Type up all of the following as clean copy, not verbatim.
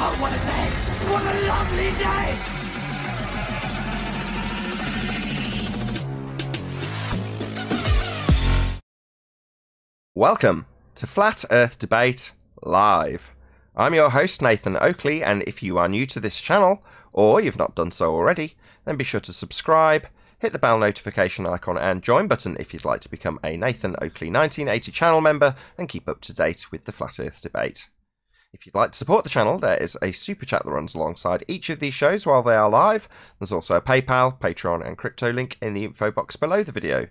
Oh, what a day! What a lovely day! Welcome to Flat Earth Debate Live. I'm your host, Nathan Oakley, and if you are new to this channel, or you've not done so already, then be sure to subscribe, hit the bell notification icon and join button if you'd like to become a Nathan Oakley 1980 channel member and keep up to date with the Flat Earth Debate. If you'd like to support the channel, there is a super chat that runs alongside each of these shows while they are live. There's also a PayPal, Patreon and crypto link in the info box below the video.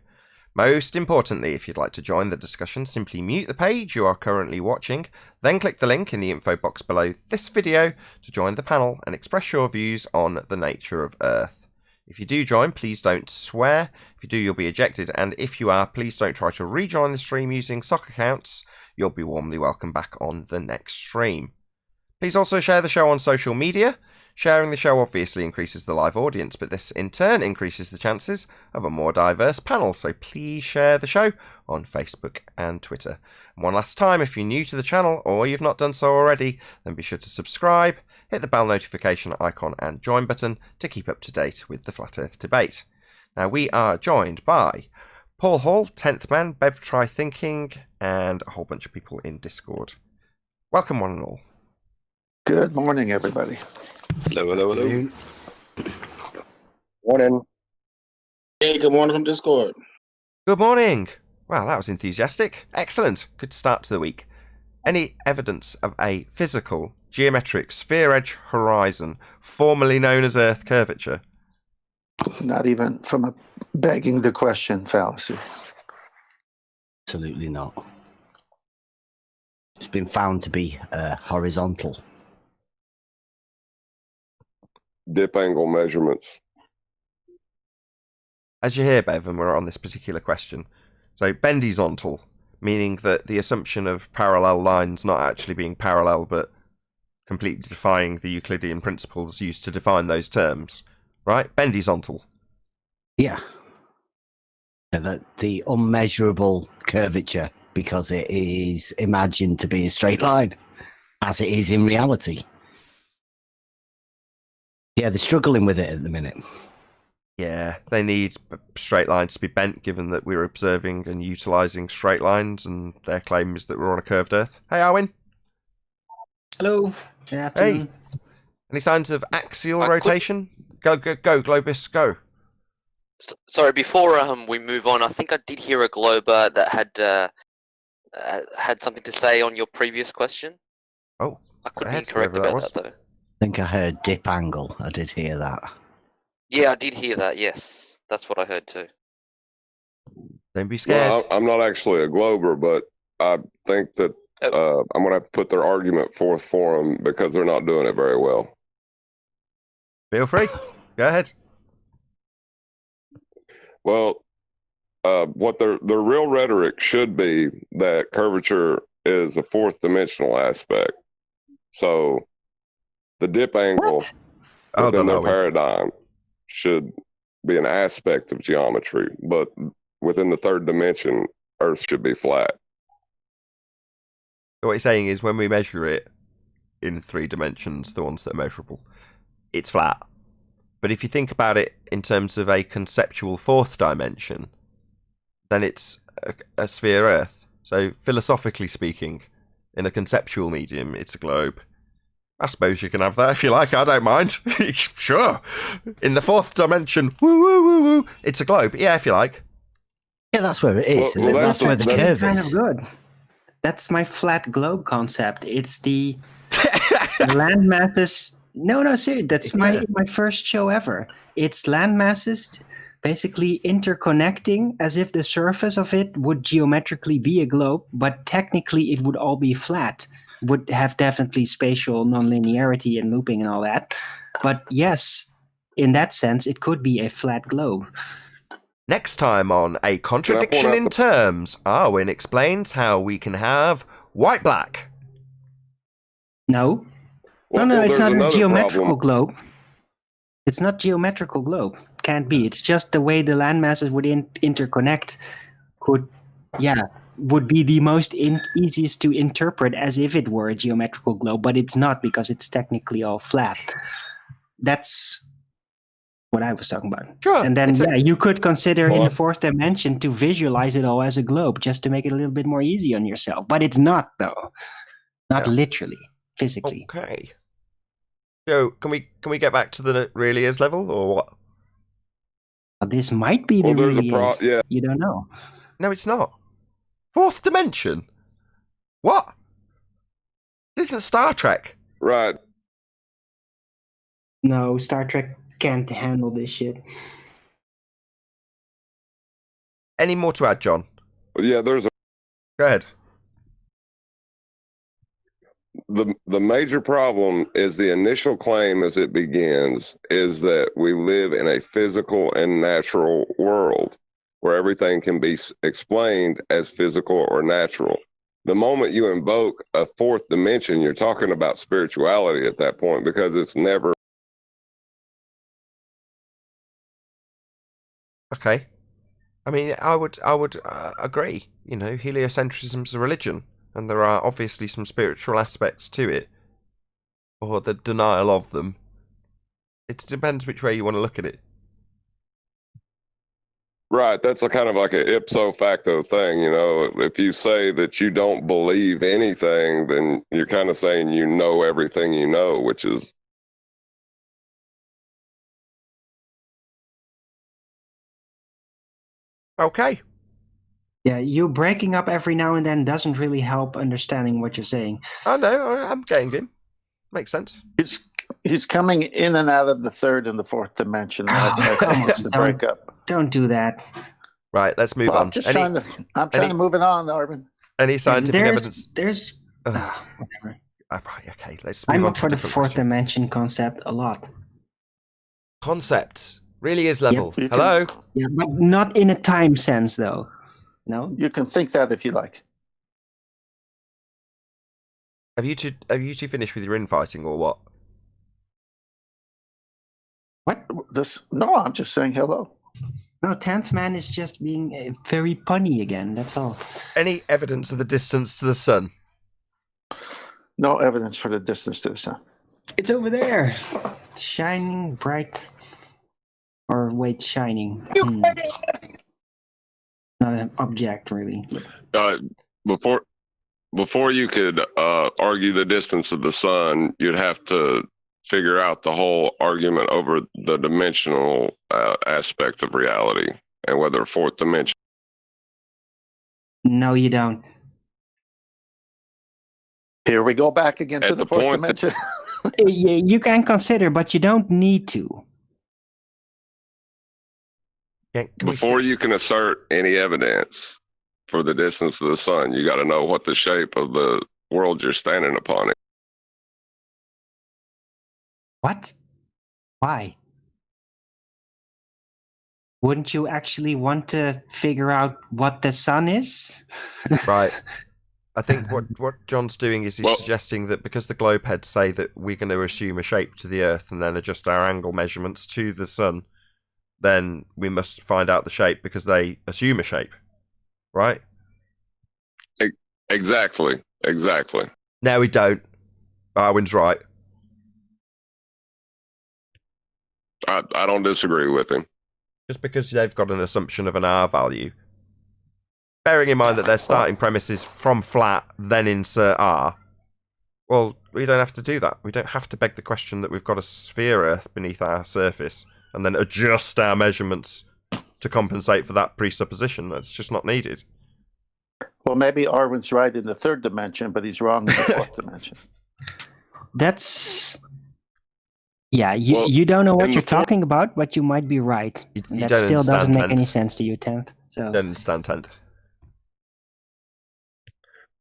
Most importantly, if you'd like to join the discussion, simply mute the page you are currently watching, then click the link in the info box below this video to join the panel and express your views on the nature of Earth. If you do join, please don't swear. If you do, you'll be ejected, and if you are, please don't try to rejoin the stream using sock accounts. You'll be warmly welcome back on the next stream. Please also share the show on social media. Sharing the show obviously increases the live audience, but this in turn increases the chances of a more diverse panel, so please share the show on Facebook and Twitter. And one last time, if you're new to the channel or you've not done so already, then be sure to subscribe, hit the bell notification icon and join button to keep up to date with the Flat Earth Debate. Now we are joined by Paul Hall, 10th Man, Bev Try Thinking, and a whole bunch of people in Discord. Welcome one and all. Good morning, everybody. Hello, hello, hello. Morning. Hey, good morning from Discord. Good morning. Well, that was enthusiastic. Excellent. Good start to the week. Any evidence of a physical, geometric, sphere-edge horizon, formerly known as Earth curvature? Not even from a begging the question fallacy. Absolutely not. It's been found to be horizontal. Dip angle measurements. As you hear, Bev, and we're on this particular question. So, bendizontal, meaning that the assumption of parallel lines not actually being parallel, but completely defying the Euclidean principles used to define those terms. Right? Bendizontal. Yeah. The unmeasurable curvature, because it is imagined to be a straight line, as it is in reality. Yeah, they're struggling with it at the minute. Yeah, they need straight lines to be bent, given that we're observing and utilising straight lines, and their claim is that we're on a curved Earth. Hey, Arwin. Hello. Good afternoon. Hey. Any signs of axial rotation? Go, Globus, go. Sorry, before we move on, I think I did hear a Glober that had something to say on your previous question. Oh, I could be incorrect about that, though. I think I heard dip angle. I did hear that. Yeah, I did hear that, yes. That's what I heard too. Don't be scared. Well, I'm not actually a Glober, but I think that I'm going to have to put their argument forth for them because they're not doing it very well. Feel free. Go ahead. Well, what their real rhetoric should be that curvature is a fourth dimensional aspect. So the dip angle within their paradigm should be an aspect of geometry, but within the third dimension, Earth should be flat. So what you're saying is when we measure it in 3 dimensions, the ones that are measurable, it's flat. But if you think about it in terms of a conceptual 4th dimension, then it's a sphere Earth. So philosophically speaking, in a conceptual medium, it's a globe. I suppose you can have that if you like, I don't mind. Sure. In the 4th dimension, woo, it's a globe. Yeah, if you like. Yeah, that's where it is. Well, that's where the curve Kind is. of good. That's my flat globe concept. It's the land masses. No, seriously. That's my first show ever. It's land masses basically interconnecting as if the surface of it would geometrically be a globe, but technically it would all be flat. Would have definitely spatial nonlinearity and looping and all that. But yes, in that sense, it could be a flat globe. Next time on A Contradiction in Terms, Arwin explains how we can have white-black. No. No, it's not a geometrical globe. It's not geometrical globe. Can't be. It's just the way the land masses would interconnect could, would be the most easiest to interpret as if it were a geometrical globe, but it's not because it's technically all flat. That's what I was talking about. Sure. And then, you could consider in Well, the fourth dimension to visualize it all as a globe, just to make it a little bit more easy on yourself. But it's not, though. Not Yeah. literally, physically. Okay. So can we get back to the really is level or what? But this might be the Well, there's a really is. yeah. You don't know. No, it's not. Fourth dimension. What? This isn't Star Trek. Right. No, Star Trek can't handle this shit. Any more to add, John? Yeah, there's a Go ahead. the major problem is the initial claim as it begins is that we live in a physical and natural world where everything can be explained as physical or natural. The moment you invoke a fourth dimension, you're talking about spirituality at that point, because it's never. Okay. I mean, I would agree. You know, heliocentrism's a religion, and there are obviously some spiritual aspects to it, or the denial of them. It depends which way you want to look at it. Right, that's a kind of like an ipso facto thing, you know. If you say that you don't believe anything, then you're kind of saying you know everything you know, which is. Okay. Yeah, you breaking up every now and then doesn't really help understanding what you're saying. I know. I'm getting him. Makes sense. He's coming in and out of the third and the fourth dimension. That's the breakup. Don't do that. Right. Let's move Well, on. I'm just trying to move it on, Arvin. Any scientific evidence? There's Ugh. whatever. Right. Okay. Let's move I'm on up to for a the different fourth question. dimension concept a lot. Concepts really is level. you can- Hello. Yeah, but not in a time sense, though. No. You can think that if you like. Have you two finished with your infighting or what? What? No, I'm just saying hello. No, 10th man is just being very punny again. That's all. Any evidence of the distance to the sun? No evidence for the distance to the sun. It's over there, shining bright. Or wait, shining. Not an object, really. Before you could argue the distance of the sun, you'd have to figure out the whole argument over the dimensional aspect of reality and whether fourth dimension. No, you don't. Here we go back again to At the the fourth point dimension. You can consider, but you don't need to. Before you can assert any evidence for the distance of the sun, you got to know what the shape of the world you're standing upon is. What? Why? Wouldn't you actually want to figure out what the sun is? Right. I think what John's doing is he's suggesting that because the globe heads say that we're going to assume a shape to the Earth and then adjust our angle measurements to the sun, then we must find out the shape because they assume a shape. Right? Exactly. No, we don't. Arwin's right. I don't disagree with him. Just because they've got an assumption of an R value. Bearing in mind that their starting premise is from flat, then insert R. Well, we don't have to do that. We don't have to beg the question that we've got a sphere Earth beneath our surface and then adjust our measurements to compensate for that presupposition. That's just not needed. Well, maybe Arwin's right in the third dimension, but he's wrong in the fourth dimension. That's... Yeah, you don't know what you're talking about, but you might be right. You That don't still doesn't understand make 10th. any sense to you, 10th. So You don't understand 10th.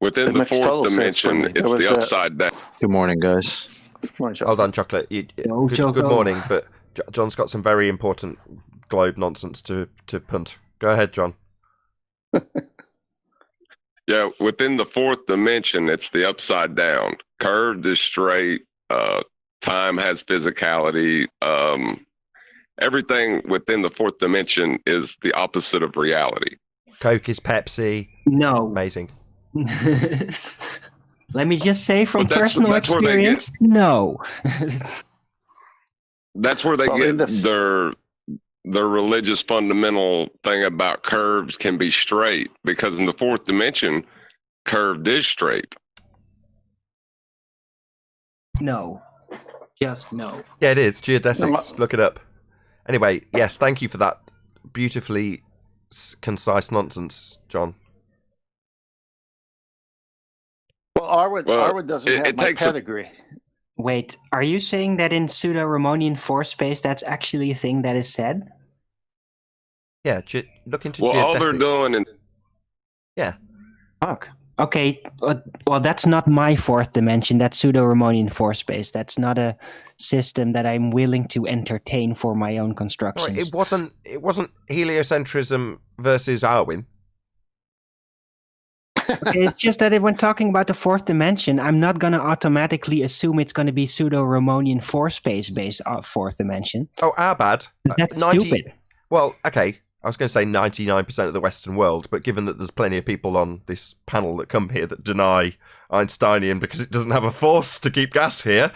Within It the makes total fourth sense for dimension, me. it's There the was upside down. Good morning, guys. Hold on, Chocolate. No, Good Choco. morning, but John's got some very important globe nonsense to punt. Go ahead, John. Yeah, within the fourth dimension, it's the upside down. Curved is straight. Time has physicality. Everything within the fourth dimension is the opposite of reality. Coke is Pepsi. No. Amazing. Let me just say from But that's- personal that's where they experience, no. That's where they Well, get in this- their religious fundamental thing about curves can be straight, because in the fourth dimension, curved is straight. No. Just no. Yeah, it is. Geodesics. Look it up. Anyway, yes, thank you for that beautifully concise nonsense, John. Well, Arwen doesn't have it my takes a- pedigree. Wait, are you saying that in pseudo-Ramonian force space that's actually a thing that is said? Yeah, look into Well, geodesics. all they're doing, Fuck. Okay, well, that's not my fourth dimension. That's pseudo-Ramonian force space. That's not a system that I'm willing to entertain for my own Right, constructions. it wasn't heliocentrism versus Arwen. Okay, it's just that when talking about the fourth dimension, I'm not going to automatically assume it's going to be pseudo-Ramonian force space based off fourth dimension. Oh, our bad. That's stupid. Well, okay. I was going to say 99% of the Western world, but given that there's plenty of people on this panel that come here that deny Einsteinian because it doesn't have a force to keep gas here,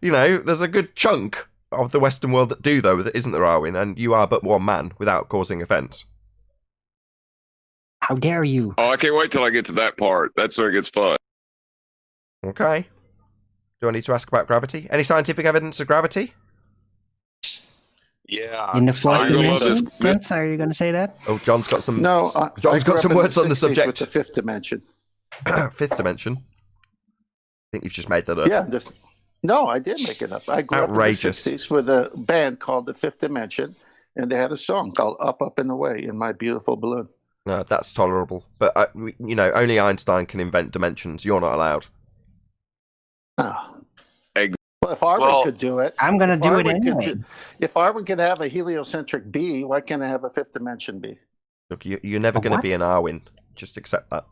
you know, there's a good chunk of the Western world that do, though, that isn't there, Arwen, and you are but one man without causing offence. How dare you? oh, I can't wait till I get to that part. That's where it gets fun. Okay. Do I need to ask about gravity? Any scientific evidence of gravity? Yeah. In the fourth you're gonna love dimension? this- Vince, are you going to say that? Oh, John's got some No, John's got some words on the subject. With the fifth dimension. fifth dimension. I think you've just made that up. Yeah. No, I did make it up. I grew Outrageous. up in the 60s with a band called the Fifth Dimension, and they had a song called Up, Up and Away in My Beautiful Balloon. No, that's tolerable. But, you know, only Einstein can invent dimensions. You're not allowed. Oh. Egg. Well, if Arwen Well, could do it, I'm going to if do it Arwen could anyway. if Arwen could have a heliocentric B, why can't I have a fifth dimension B? Look, you're never A going to what? be an Arwen. Just accept that.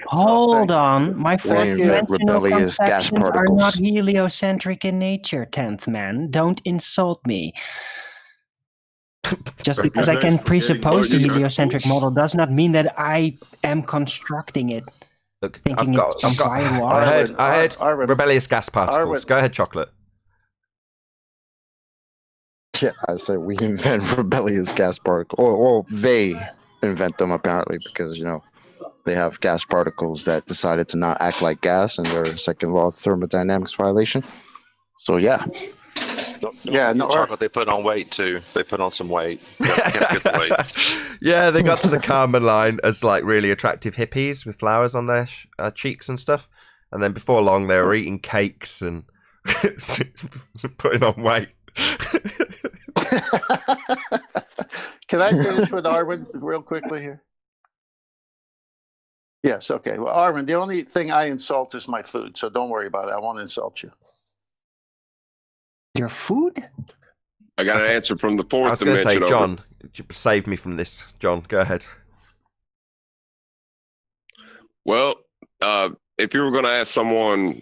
Hold thank you. on. My fourth invent dimensional rebellious gas conceptions are not particles. heliocentric in nature, 10th man. Don't insult me. Just because I can presuppose the heliocentric model does not mean that I am constructing it. Look, Thinking it's I heard Arwen, rebellious gas particles. Arwen. Go ahead, Chocolate. Yeah, I said we invent rebellious gas particles. Or they invent them apparently because they have gas particles that decided to not act like gas, and they're a second law of thermodynamics violation. So yeah, Chocolate, they put on weight too. They put on some weight. Get the weight. Yeah, they got to the Carmen line as like really attractive hippies with flowers on their cheeks and stuff, and then before long they were eating cakes and putting on weight. Can I finish with Arwen real quickly here? Yes, okay. Well, Arwen, the only thing I insult is my food, so don't worry about it. I won't insult you. Your food? I got an answer from the fourth I was going to dimension. say, John, save me from this. John, go ahead. Well, if you were going to ask someone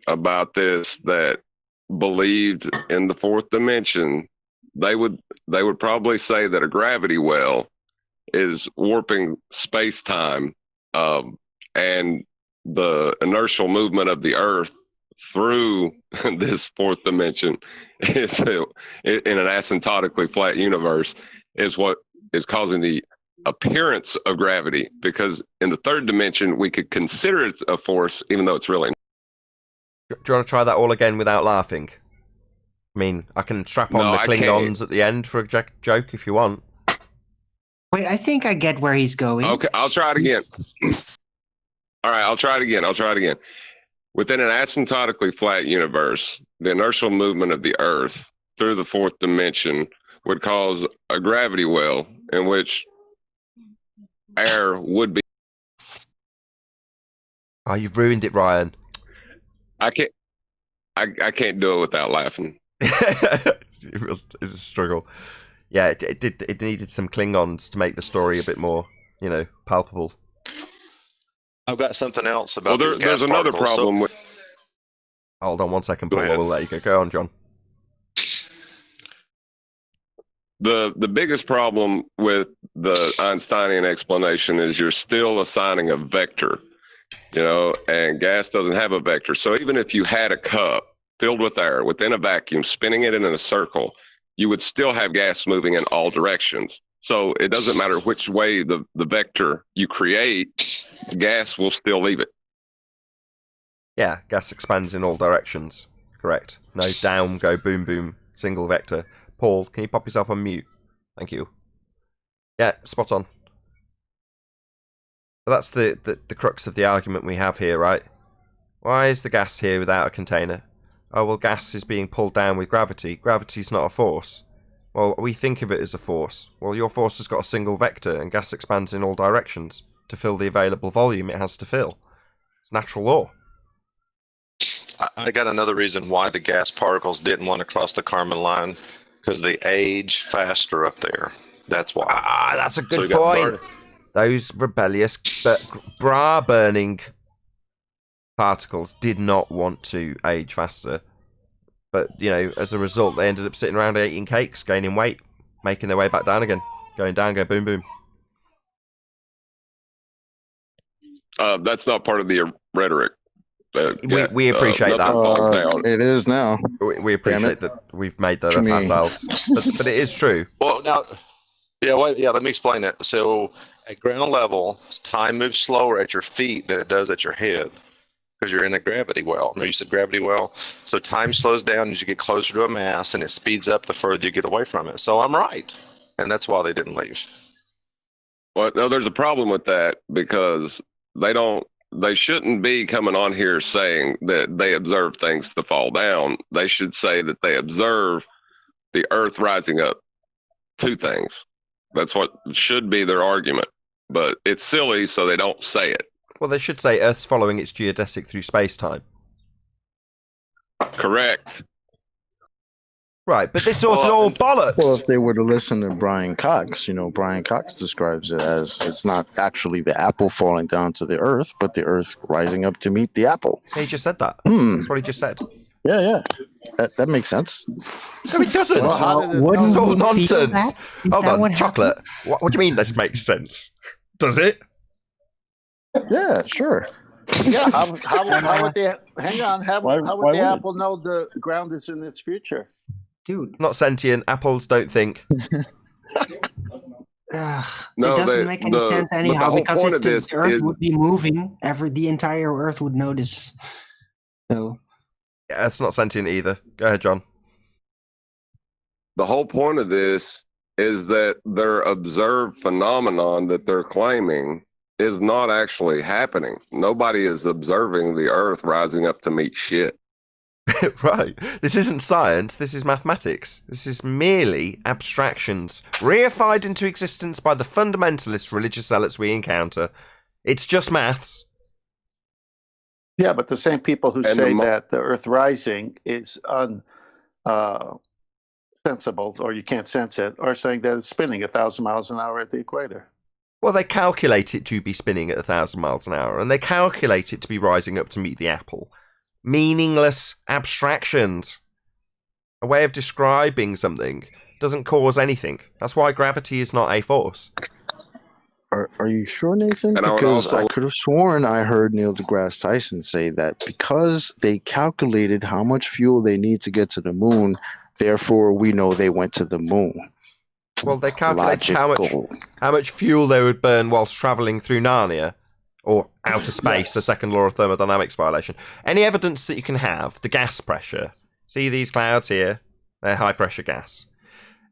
about this that believed in the fourth dimension, they would probably say that a gravity well is warping space-time, and the inertial movement of the Earth through this fourth dimension is in an asymptotically flat universe is what is causing the appearance of gravity, because in the third dimension we could consider it a force even though it's really not. Do you want to try that all again without laughing? I mean, I can strap on the I Klingons can't. at the end for a joke if you want. Wait, I think I get where he's going. Okay, I'll try it again. All right, I'll try it again. Within an asymptotically flat universe, the inertial movement of the Earth through the fourth dimension would cause a gravity well in which air would be. Oh, you've ruined it, Ryan. I can't do it without laughing. It's a struggle. Yeah, it needed some Klingons to make the story a bit more, palpable. I've got something else about. Well, these there's gas another particles. problem with. Hold on 1 second, Go Paul. ahead. We'll let you go. Go on, John. The biggest problem with the Einsteinian explanation is you're still assigning a vector, and gas doesn't have a vector. So even if you had a cup filled with air within a vacuum, spinning it in a circle, you would still have gas moving in all directions. So it doesn't matter which way the vector you create, gas will still leave it. Yeah, gas expands in all directions. Correct. No down, go boom, boom, single vector. Paul, can you pop yourself on mute? Thank you. Yeah, spot on. But that's the crux of the argument we have here, right? Why is the gas here without a container? Oh, well, gas is being pulled down with gravity. Gravity's not a force. Well, we think of it as a force. Well, your force has got a single vector, and gas expands in all directions to fill the available volume it has to fill. It's natural law. I got another reason why the gas particles didn't want to cross the Kármán line, because they age faster up there. That's why. Ah, that's a good point. Those rebellious bra-burning particles did not want to age faster. But, as a result, they ended up sitting around eating cakes, gaining weight, making their way back down again. Going down, go boom, boom. That's not part of the rhetoric. We appreciate that. It is now. We appreciate that we've made that up ourselves. But it is true. Well, now, let me explain it. So, at ground level, time moves slower at your feet than it does at your head, because you're in a gravity well. Remember you said gravity well? So time slows down as you get closer to a mass, and it speeds up the further you get away from it. So I'm right. And that's why they didn't leave. Well, no, there's a problem with that, because they shouldn't be coming on here saying that they observe things to fall down. They should say that they observe the Earth rising up to things. That's what should be their argument. But it's silly, so they don't say it. Well, they should say Earth's following its geodesic through space-time. Correct. Right, but this is all bollocks. Well, if they were to listen to Brian Cox, Brian Cox describes it as it's not actually the apple falling down to the earth, but the earth rising up to meet the apple. He just said that. That's what he just said. Yeah. That makes sense. No, it doesn't. This is all nonsense. Hold on, chocolate. What do you mean this makes sense? Does it? Yeah, sure. Yeah, how would they? Hang on. How would the apple know the ground is in its future? Dude, not sentient. Apples don't think. It doesn't make any sense anyhow, because if the Earth would be moving, the entire Earth would notice. So. Yeah, it's not sentient either. Go ahead, John. The whole point of this is that their observed phenomenon that they're claiming is not actually happening. Nobody is observing the Earth rising up to meet shit. Right. This isn't science. This is mathematics. This is merely abstractions reified into existence by the fundamentalist religious zealots we encounter. It's just maths. Yeah, but the same people who say that the Earth rising is unsensible, or you can't sense it, are saying that it's spinning 1,000 miles an hour at the equator. Well, they calculate it to be spinning at 1,000 miles an hour, and they calculate it to be rising up to meet the apple. Meaningless abstractions. A way of describing something doesn't cause anything. That's why gravity is not a force. Are you sure, Nathan? Because I could have sworn I heard Neil deGrasse Tyson say that because they calculated how much fuel they need to get to the moon, therefore we know they went to the moon. Well, they calculated how much fuel they would burn whilst travelling through Narnia, or outer space, the second law of thermodynamics violation. Any evidence that you can have, the gas pressure, see these clouds here? They're high pressure gas.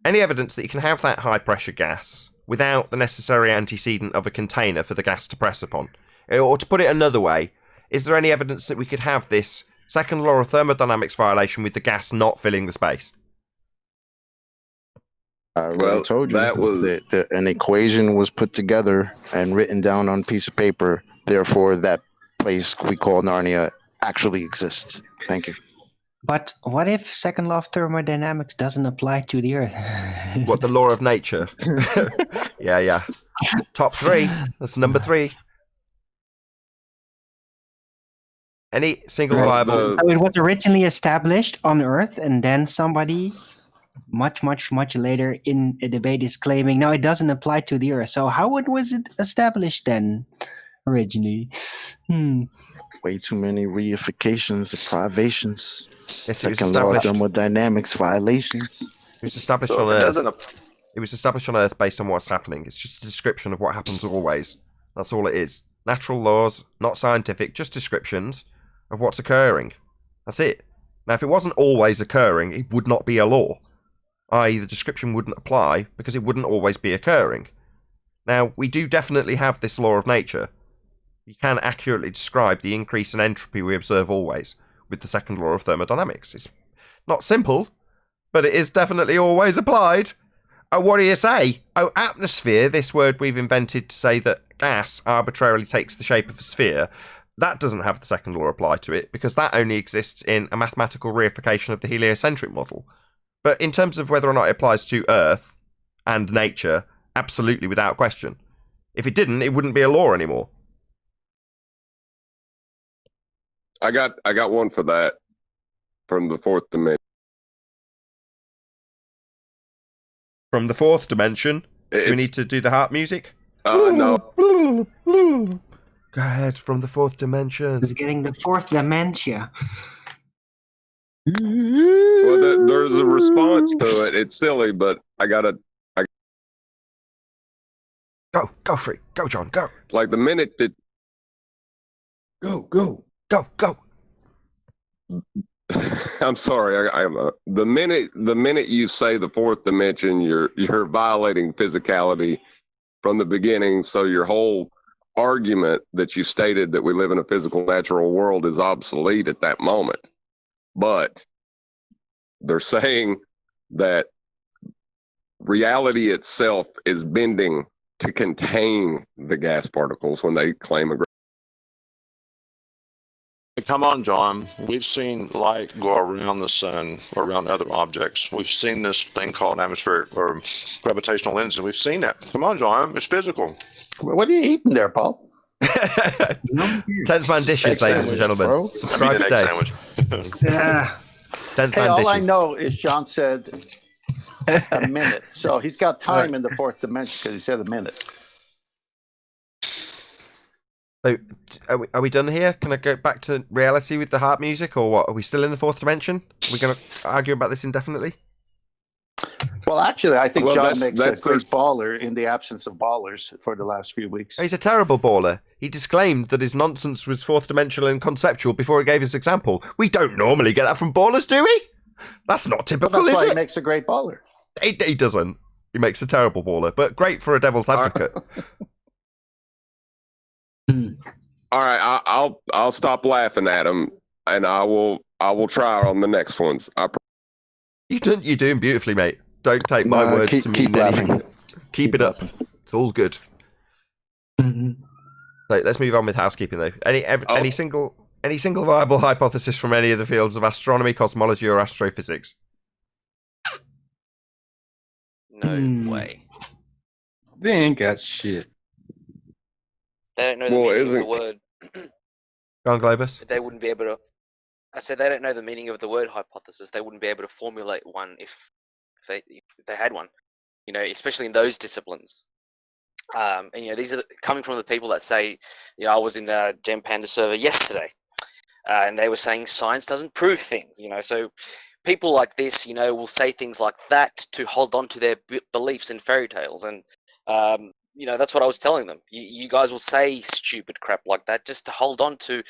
Any evidence that you can have that high pressure gas without the necessary antecedent of a container for the gas to press upon? Or to put it another way, is there any evidence that we could have this second law of thermodynamics violation with the gas not filling the space? I told you that an equation was put together and written down on a piece of paper. Therefore, that place we call Narnia actually exists. Thank you. But what if second law of thermodynamics doesn't apply to the Earth? What, the law of nature? Yeah. Top 3. That's number 3. Any single viable... So it was originally established on Earth, and then somebody much later in a debate is claiming, no, it doesn't apply to the Earth. So how was it established then, originally? Way too many reifications or privations. Yes, it was Second law of established. thermodynamics violations. It was established So on if it Earth. doesn't, It was established on Earth based on what's happening. It's just a description of what happens always. That's all it is. Natural laws, not scientific, just descriptions of what's occurring. That's it. Now, if it wasn't always occurring, it would not be a law. I.e., the description wouldn't apply because it wouldn't always be occurring. Now, we do definitely have this law of nature. You can accurately describe the increase in entropy we observe always with the second law of thermodynamics. It's not simple, but it is definitely always applied. Oh, what do you say? Oh, atmosphere, this word we've invented to say that gas arbitrarily takes the shape of a sphere, that doesn't have the second law apply to it because that only exists in a mathematical reification of the heliocentric model. But in terms of whether or not it applies to Earth and nature, absolutely without question. If it didn't, it wouldn't be a law anymore. I got one for that from the fourth dimension. From the fourth dimension, do we need to do the harp music? No. Go ahead, from the fourth dimension. It's getting the fourth dementia. Well, there's a response to it. It's silly, but I gotta. Go free. Go, John, go. Like the minute that. Go. I'm sorry. The minute you say the fourth dimension, you're violating physicality from the beginning. So your whole argument that you stated that we live in a physical natural world is obsolete at that moment. But they're saying that reality itself is bending to contain the gas particles when they claim a. come on, John. We've seen light go around the sun or around other objects. We've seen this thing called atmospheric or gravitational lensing. We've seen that. Come on, John. It's physical. What are you eating there, Paul? 10th man dishes, ladies and gentlemen. Bro. Subscribe today. Yeah. 10th Hey, man all dishes. I know is John said a minute. So he's got time in the fourth dimension because he said a minute. So, are we done here? Can I go back to reality with the harp music, or what? Are we still in the fourth dimension? Are we going to argue about this indefinitely? Well, actually, I think Well, John makes that's a great baller in the absence of ballers for the last few weeks. He's a terrible baller. He disclaimed that his nonsense was fourth dimensional and conceptual before he gave his example. We don't normally get that from ballers, do we? That's not typical, Well, that's why is he it? makes a great baller. He doesn't. He makes a terrible baller, but great for a devil's advocate. All right, I'll stop laughing at him, and I will try on the next ones. You're doing beautifully, mate. Don't take my words to mean keep anything. laughing. Keep it up. It's all good. So let's move on with housekeeping, though. Any single viable hypothesis from any of the fields of astronomy, cosmology, or astrophysics? No way. They ain't got shit. They don't know the meaning of the word. Go on, Globus. They wouldn't be able to. I said they don't know the meaning of the word hypothesis. They wouldn't be able to formulate one if they had one. You know, especially in those disciplines. And these are coming from the people that say, I was in a Gem Panda server yesterday, and they were saying science doesn't prove things. So people like this, will say things like that to hold on to their beliefs and fairy tales, and that's what I was telling them. You guys will say stupid crap like that just to hold on to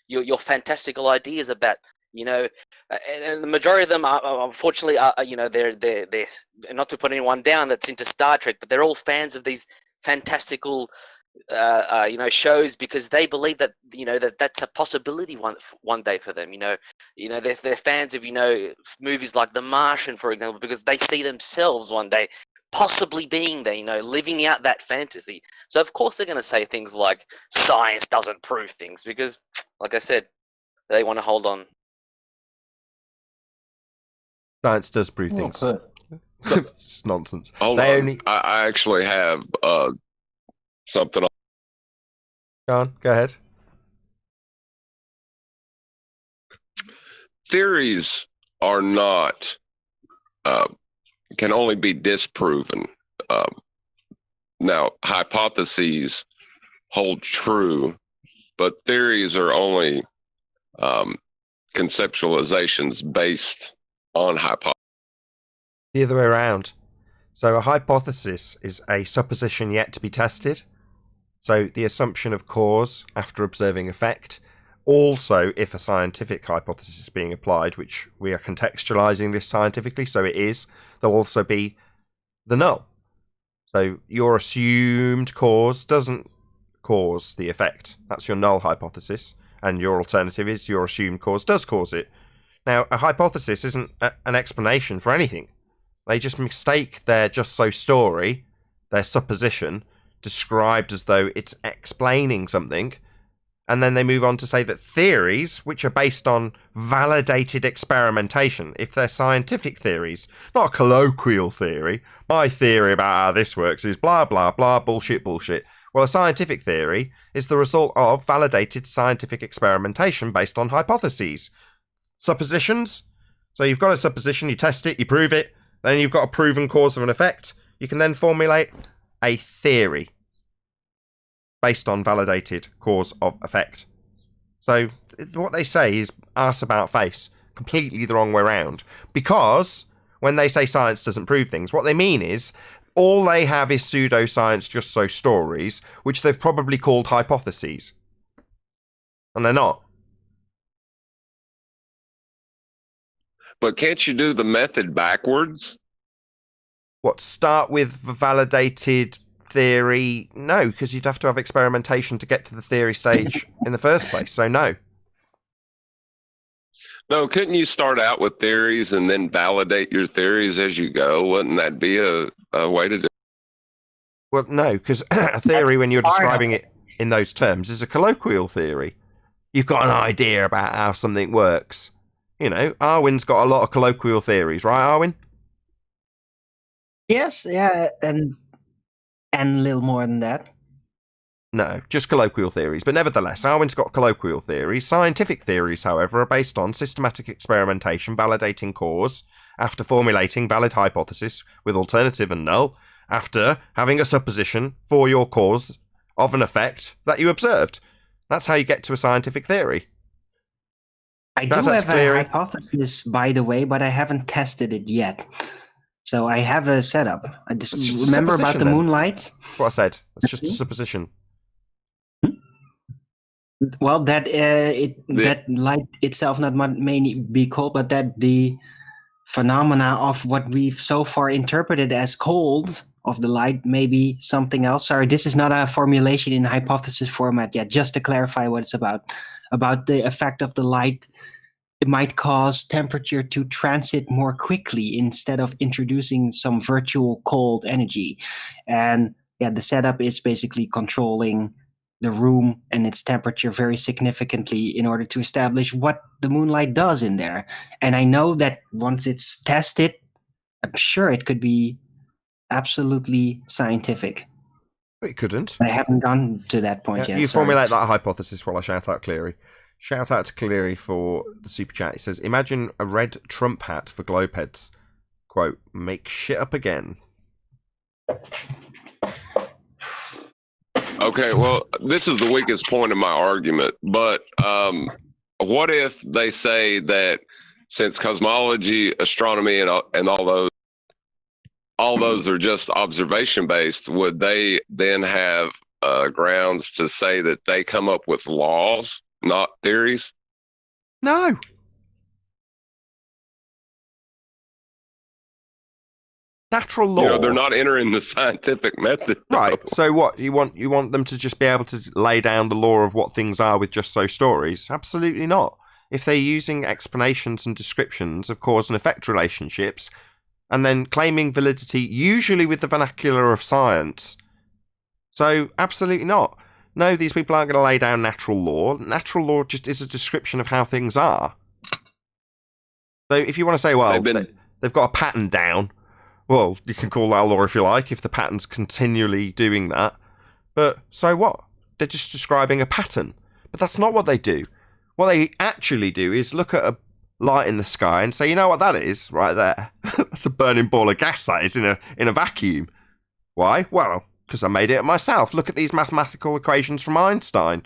your fantastical ideas about, and the majority of them are, unfortunately, they're not to put anyone down that's into Star Trek, but they're all fans of these fantastical, shows because they believe that, that's a possibility one day for them. They're fans of, movies like The Martian, for example, because they see themselves one day possibly being there, living out that fantasy. So of course they're going to say things like science doesn't prove things because, like I said, they want to hold on. Science does prove things. It's nonsense. I actually have something. Go ahead. Theories are not can only be disproven. Now, hypotheses hold true, but theories are only conceptualizations based on hypotheses. The other way around. So a hypothesis is a supposition yet to be tested. So the assumption of cause after observing effect. Also, if a scientific hypothesis is being applied, which we are contextualizing this scientifically, so it is, there'll also be the null. So your assumed cause doesn't cause the effect. That's your null hypothesis. And your alternative is your assumed cause does cause it. Now, a hypothesis isn't an explanation for anything. They just mistake their just so story, their supposition, described as though it's explaining something, and then they move on to say that theories, which are based on validated experimentation, if they're scientific theories, not a colloquial theory, my theory about how this works is blah, blah, blah, bullshit, bullshit. Well, a scientific theory is the result of validated scientific experimentation based on hypotheses. Suppositions? So you've got a supposition, you test it, you prove it, then you've got a proven cause of an effect. You can then formulate a theory based on validated cause of effect. So what they say is arse about face, completely the wrong way around. Because when they say science doesn't prove things, what they mean is all they have is pseudoscience just so stories, which they've probably called hypotheses. And they're not. But can't you do the method backwards? What, start with validated theory? No, because you'd have to have experimentation to get to the theory stage in the first place, so no. No, couldn't you start out with theories and then validate your theories as you go? Wouldn't that be a way to do it? Well, no, because a theory, when you're describing it in those terms, is a colloquial theory. You've got an idea about how something works. You know, Arwin's got a lot of colloquial theories, right, Arwin? Yes, yeah, and a little more than that. No, just colloquial theories. But nevertheless, Arwin's got colloquial theories. Scientific theories, however, are based on systematic experimentation validating cause after formulating valid hypothesis with alternative and null after having a supposition for your cause of an effect that you observed. That's how you get to a scientific theory. I do have a hypothesis, by the way, but I haven't tested it yet. So I have a setup. I just remember about the moonlight. What I said. It's just a supposition. Well, that that light itself not may be cold, but that the phenomena of what we've so far interpreted as cold of the light may be something else. Sorry, this is not a formulation in hypothesis format yet. Just to clarify what it's about the effect of the light. It might cause temperature to transit more quickly instead of introducing some virtual cold energy. And yeah, the setup is basically controlling the room and its temperature very significantly in order to establish what the moonlight does in there. And I know that once it's tested, I'm sure it could be absolutely scientific. It couldn't. I haven't gone to that point yet. You formulate that hypothesis while I shout out Cleary. Shout out to Cleary for the super chat. He says, imagine a red Trump hat for globe heads. Quote, make shit up again. Okay, well, this is the weakest point of my argument, but what if they say that since cosmology, astronomy, and all those are just observation based, would they then have grounds to say that they come up with laws, not theories? No. Natural law. You know, they're not entering the scientific method. Right. So what, you want them to just be able to lay down the law of what things are with just so stories? Absolutely not. If they're using explanations and descriptions of cause and effect relationships and then claiming validity, usually with the vernacular of science. So absolutely not. No, these people aren't going to lay down natural law. Natural law just is a description of how things are. So if you want to say, well, they've got a pattern down, well, you can call that law if you like, if the pattern's continually doing that. But so what? They're just describing a pattern. But that's not what they do. What they actually do is look at light in the sky and say, you know what that is right there? That's a burning ball of gas, that is, in a vacuum. Why? Well, because I made it myself. Look at these mathematical equations from Einstein.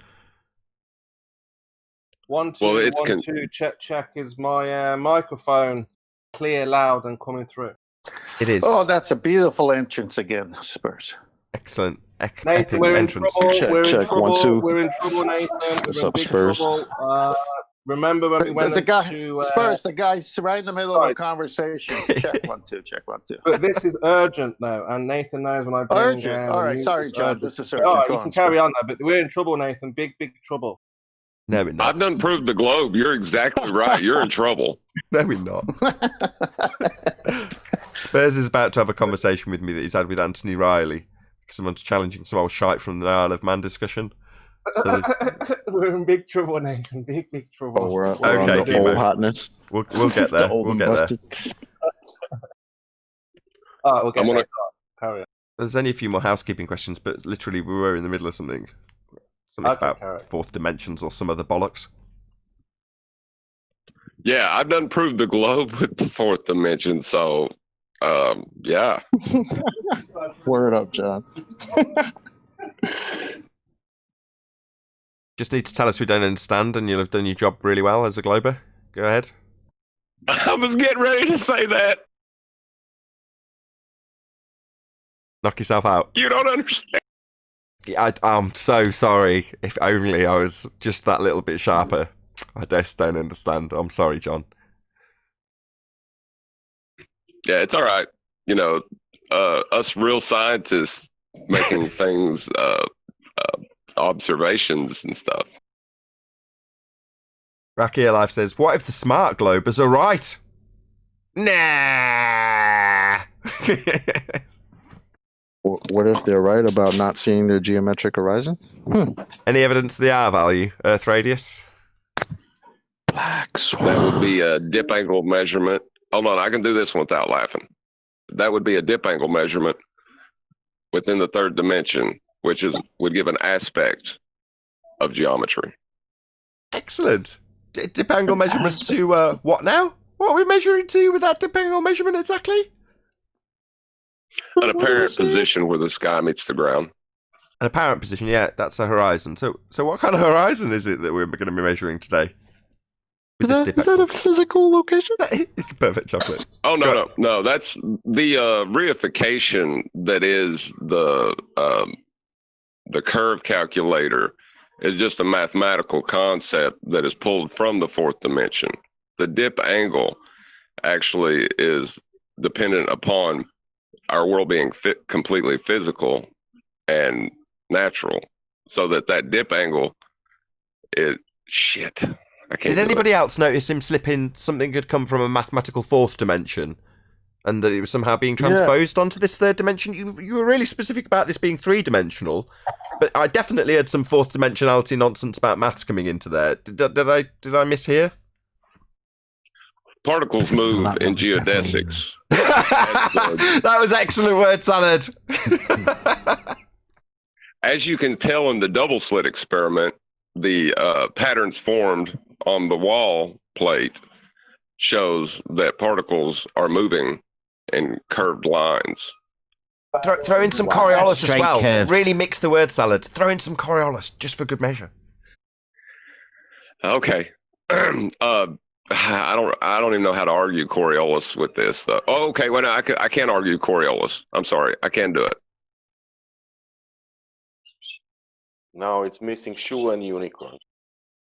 1 2 1 2 check. Is my microphone clear, loud, and coming through? It is. Oh, that's a beautiful entrance again, Spurs. Excellent. Nathan, we're entrance. in trouble. Check, we're check. in trouble. 1 2. We're in trouble, Nathan. What's we're up, in big Spurs? trouble. Remember when we went The guy, to Spurs, the guy's right in the middle of a conversation. Check 1 2, check 1 2. But this is urgent now, and Nathan knows when I bring Urgent. All right, sorry, John. urgent. This is urgent. All right, Go you on, can carry Spurs. on now, but we're in trouble, Nathan. Big trouble. No, we're not. I've done proved the globe. You're exactly right. You're in trouble. No, we're not. Spurs is about to have a conversation with me that he's had with Anthony Riley. Someone's challenging some old shite from the Isle of Man discussion. So we're in big trouble, Nathan. Big trouble. Oh, we're Okay, on the keep old moving. hotness. we'll get there. The old We'll and get there. busted. All right, we'll get I'm gonna- there. Carry on. There's only a few more housekeeping questions, but literally we were in the middle of something. Something Okay, about carry on. fourth dimensions or some other bollocks. Yeah, I've done proved the globe with the fourth dimension. So, yeah. Word up, John. Just need to tell us we don't understand, and you'll have done your job really well as a glober. Go ahead. I was getting ready to say that. Knock yourself out. You don't understand. I'm so sorry. If only I was just that little bit sharper. I just don't understand. I'm sorry, John. Yeah, it's all right. You know, us real scientists making things, observations and stuff. Rakia Life says, what if the smart globers are right? Nah. What if they're right about not seeing their geometric horizon? Any evidence of the R value, Earth radius? Black swan. That would be a dip angle measurement. Hold on, I can do this one without laughing. That would be a dip angle measurement within the third dimension, which would give an aspect of geometry. Excellent. Dip angle measurement to what now? What are we measuring to with that dip angle measurement exactly? An apparent position where the sky meets the ground. An apparent position, yeah, that's a horizon. So what kind of horizon is it that we're going to be measuring today? Is that a physical location? Perfect chocolate. Oh no! That's the reification. That is the curve calculator is just a mathematical concept that is pulled from the fourth dimension. The dip angle actually is dependent upon our world being completely physical and natural, so that dip angle is shit. I can't. Did anybody else notice him slipping something had come from a mathematical fourth dimension, and that it was somehow being transposed onto this third dimension? You were really specific about this being three-dimensional, but I definitely had some fourth dimensionality nonsense about maths coming into there. Did I mishear? Particles move in geodesics. That was excellent word salad. As you can tell in the double slit experiment, the patterns formed on the wall plate shows that particles are moving in curved lines. Throw in some Coriolis as Straight well. curved. Really mix the word salad. Throw in some Coriolis, just for good measure. Okay. I don't even know how to argue Coriolis with this. Though. Oh, okay. Well, no, I can't argue Coriolis. I'm sorry. I can't do it. No, it's missing shoe and unicorn.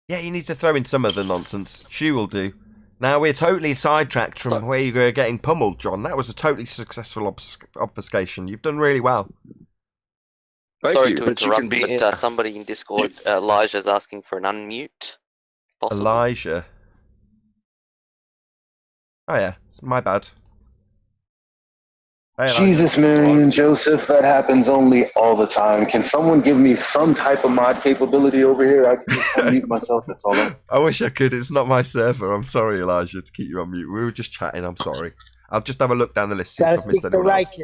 Yeah, you need to throw in some other nonsense. She will do. Now, we're totally sidetracked from where you were getting pummeled, John. That was a totally successful obfuscation. You've done really well. Sorry to interrupt, but somebody in Discord, Elijah's asking for an unmute. Possible. Elijah. Oh, yeah. It's my bad. Hey, Jesus, Mary, and Joseph, that happens only all the time. Can someone give me some type of mod capability over here? I can just unmute myself, that's all. I wish I could. It's not my server. I'm sorry, Elijah, to keep you on mute. We were just chatting. I'm sorry. I'll just have a look down the list. See if I've missed anyone else.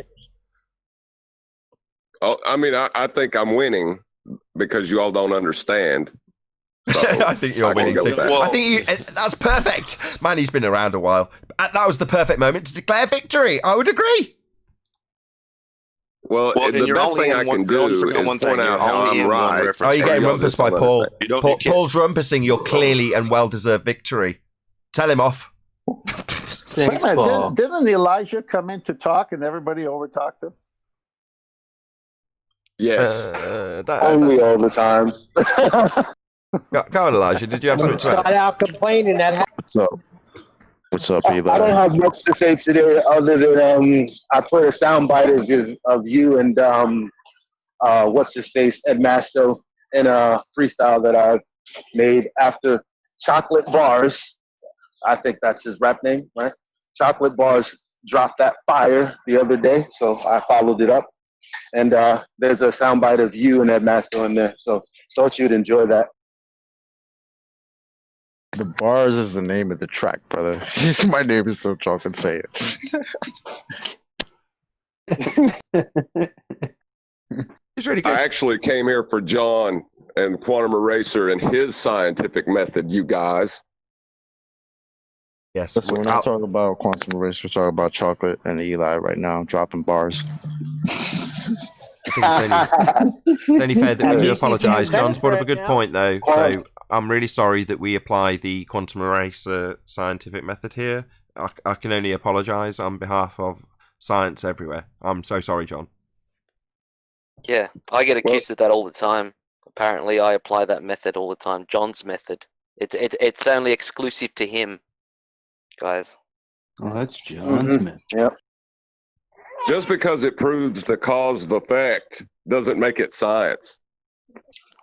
Oh, I mean, I think I'm winning because you all don't understand. So I think you're winning too. I think that's perfect. Man, he's been around a while. That was the perfect moment to declare victory. I would agree. Well, the best thing I can do is point out how I'm right. Oh, you're getting rumpus by Paul. Paul's rumpusing your clearly and well-deserved victory. Tell him off. Thanks, Paul. Didn't Elijah come in to talk and everybody overtalked him? Yes. Only all the time. Go on, Elijah. Did you have something to add? Start out complaining that. What's up? What's up, Eli? I don't have much to say today other than I put a soundbite of you and what's his face, Ed Masto, in a freestyle that I made after Chocolate Bars. I think that's his rap name, right? Chocolate Bars dropped that fire the other day, so I followed it up. And there's a soundbite of you and Ed Masto in there, so thought you'd enjoy that. The Bars is the name of the track, brother. My name is so tough and say it. He's really good. I actually came here for John and Quantum Eraser and his scientific method, you guys. Yes. Listen, we're not talking about Quantum Eraser. We're talking about Chocolate and Eli right now, dropping bars. I think it's only fair that we do apologise. John's brought up a good point, though. So I'm really sorry that we apply the Quantum Eraser scientific method here. I can only apologise on behalf of science everywhere. I'm so sorry, John. Yeah, I get accused of that all the time. Apparently, I apply that method all the time. John's method. It's only exclusive to him, guys. Oh, that's John's method. Yep. Just because it proves the cause of effect doesn't make it science.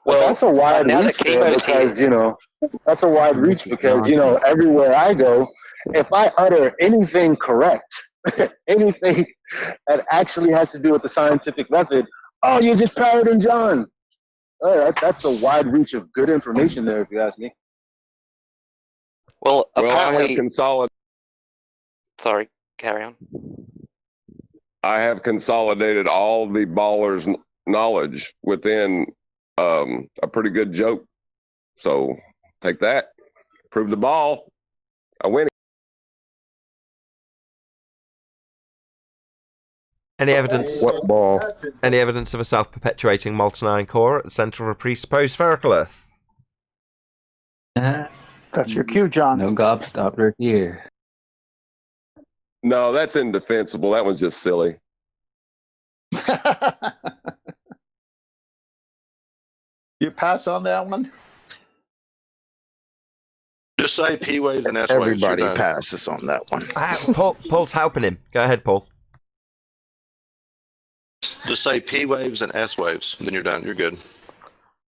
Well, that's a wide reach because, that's a wide reach because, everywhere I go, if I utter anything correct, anything that actually has to do with the scientific method, oh, you're just parroting John. That's a wide reach of good information there, if you ask me. Well, apparently... I have Sorry, carry on. I have consolidated all the ballers' knowledge within a pretty good joke. So take that. Prove the ball. I win. Any evidence? What ball? Any evidence of a self-perpetuating molten iron core at the centre of a presupposed spherical Earth? That's your cue, John. No gobstopper here. No, that's indefensible. That one's just silly. You pass on that one? Just say P waves and S waves. Everybody passes on that one. Paul's helping him. Go ahead, Paul. Just say P waves and S waves, and then you're done. You're good.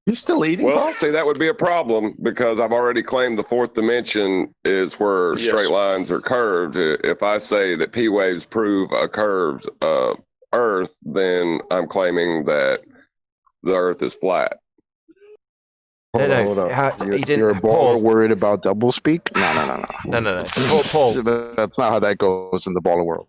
You still eating? Well, Paul? see, that would be a problem because I've already claimed the fourth dimension is where straight lines are curved. If I say that P waves prove a curved Earth, then I'm claiming that the Earth is flat. Hold up. You're a baller worried about double speak? No. Paul. That's not how that goes in the baller world.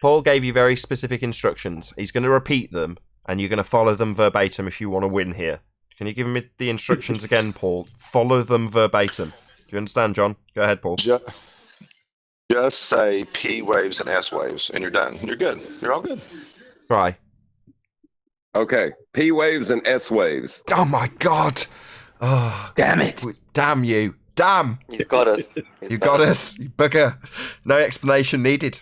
Paul gave you very specific instructions. He's going to repeat them, and you're going to follow them verbatim if you want to win here. Can you give me the instructions again, Paul? Follow them verbatim. Do you understand, John? Go ahead, Paul. Just say P waves and S waves, and you're done. You're good. You're all good. Try. Okay. P waves and S waves. Oh, my God. Oh, damn it. Damn you. Damn. He's got us. You got us, you bugger. No explanation needed.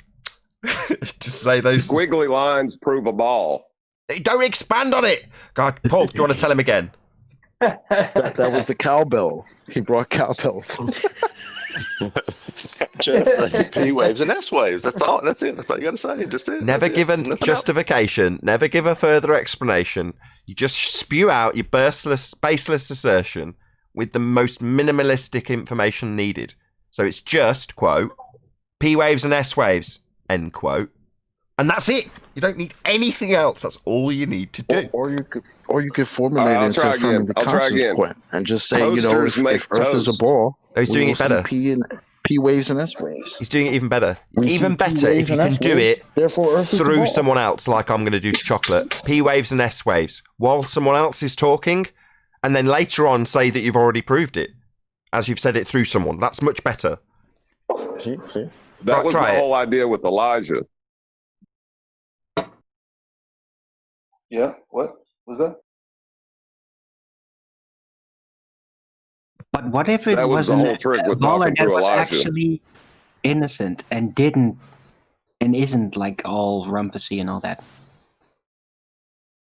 Just say those. Squiggly lines prove a ball. Don't expand on it. God, Paul, do you want to tell him again? That was the cowbell. He brought cowbell. Just say P waves and S waves. That's all. That's it. That's all you got to say. Just it. Never give a justification. Never give a further explanation. You just spew out your baseless assertion with the most minimalistic information needed. So it's just, quote, P waves and S waves, end quote. And that's it. You don't need anything else. That's all you need to do. Or you could formulate it into affirming the consequent and just say, if Earth is a ball, he's doing it better. P waves and S waves. He's doing it even better. Even better if you can do it through someone else, like I'm going to do to Chocolate. P waves and S waves. While someone else is talking, and then later on say that you've already proved it, as you've said it through someone. That's much better. See. That was the try it. whole idea with Elijah. Yeah. What was that? But what if it That was the wasn't whole trick a with baller talking that through was Elijah. actually innocent and didn't and isn't like all rumpusy and all that?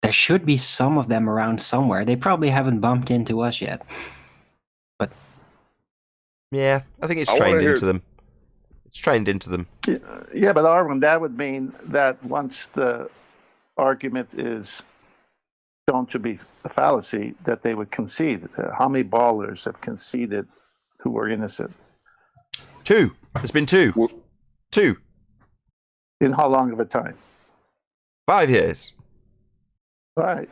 There should be some of them around somewhere. They probably haven't bumped into us yet. But Yeah, I think it's I wanna trained hear- into them. It's trained into them. Yeah, but Arwen, that would mean that once the argument is shown to be a fallacy, that they would concede. How many ballers have conceded who were innocent? 2. There's been 2. 2. In how long of a time? 5 years. All right.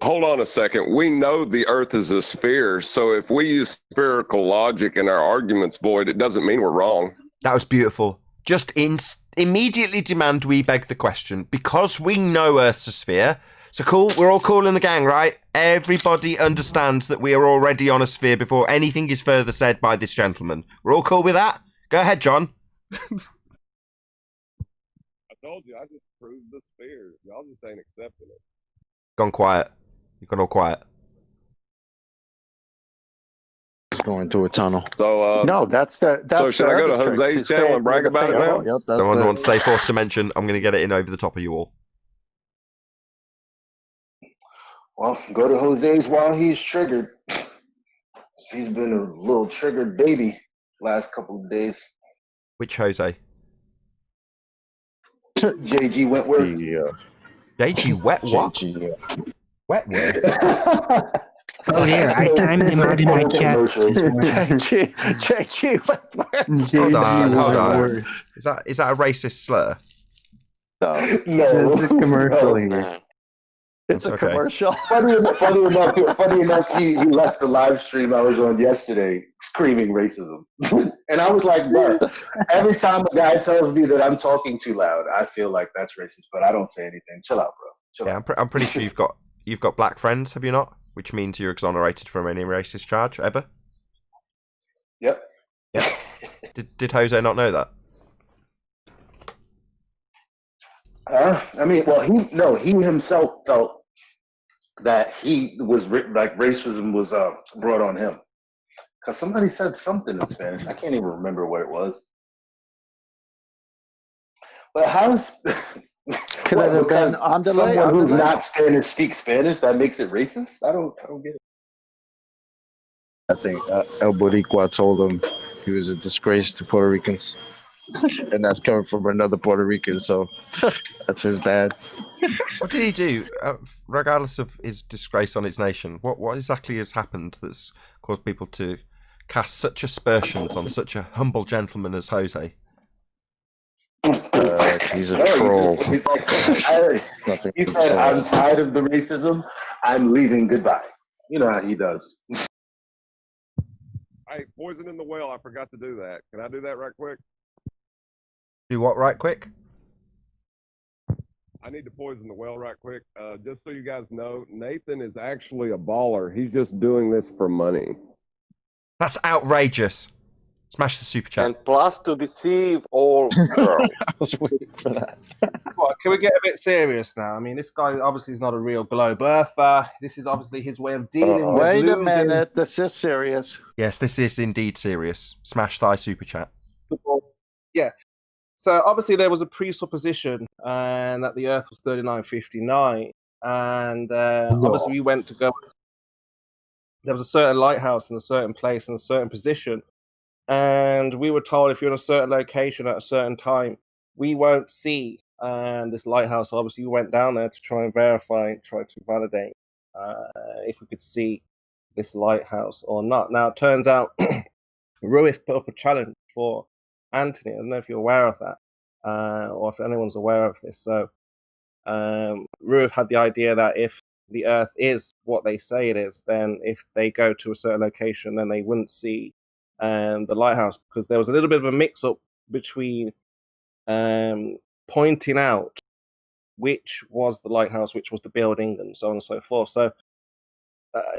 Hold on a second. We know the Earth is a sphere, so if we use spherical logic in our arguments, Boyd, it doesn't mean we're wrong. That was beautiful. Just immediately demand we beg the question. Because we know Earth's a sphere. So cool, we're all cool in the gang, right? Everybody understands that we are already on a sphere before anything is further said by this gentleman. We're all cool with that? Go ahead, John. I told you, I just proved the sphere. Y'all just ain't accepting it. Gone quiet. You've gone all quiet. It's going through a tunnel. So, no, that's so should I go to Jose's channel and brag about it now? Yep, Someone wants to say fourth dimension. I'm going to get it in over the top of you all. Well, go to Jose's while he's triggered. He's been a little triggered baby last couple of days. Which Jose? JG Wentworth. JG Wet what? JG, Wetworth? oh, here, I timed him out in my chat. JG Wentworth. Hold on. Is that a racist slur? No, It's a commercial here. No. it's a Okay. commercial. Funny enough, he left the live stream I was on yesterday screaming racism. And I was like, bro, every time a guy tells me that I'm talking too loud, I feel like that's racist, but I don't say anything. Chill out, bro. Chill out. I'm pretty sure you've got black friends, have you not? Which means you're exonerated from any racist charge ever. Yep. Yeah. Did Jose not know that? I mean, well, he himself felt that he was like racism was brought on him because somebody said something in Spanish. I can't even remember what it was. But how's Could it have been underlay? someone who's not Spanish speaks Spanish? That makes it racist? I don't get it. I think El Boricua told him he was a disgrace to Puerto Ricans. And that's coming from another Puerto Rican, so that's his bad. What did he do? Regardless of his disgrace on his nation, what exactly has happened that's caused people to cast such aspersions on such a humble gentleman as Jose? He's a troll. He's like, he said, I'm tired of the racism. I'm leaving. Goodbye. You know how he does. Hey, poison in the well. I forgot to do that. Can I do that right quick? Do what right quick? I need to poison the well right quick. Just so you guys know, Nathan is actually a baller. He's just doing this for money. That's outrageous. Smash the super chat. And plus to deceive all girls. I was waiting for that. What, can we get a bit serious now? I mean, this guy obviously is not a real globe earther. This is obviously his way of dealing with Wait a losing. minute. This is serious. Yes, this is indeed serious. Smash thy super chat. Yeah. So obviously there was a presupposition that the Earth was 3959, and obviously we went to go. There was a certain lighthouse in a certain place in a certain position, and we were told if you're in a certain location at a certain time, we won't see this lighthouse. Obviously, we went down there to try and verify, try to validate if we could see this lighthouse or not. Now it turns out Ruif put up a challenge for Anthony. I don't know if you're aware of that, or if anyone's aware of this. So, Ruif had the idea that if the Earth is what they say it is, then if they go to a certain location, then they wouldn't see the lighthouse, because there was a little bit of a mix-up between pointing out which was the lighthouse, which was the building, and so on and so forth. So,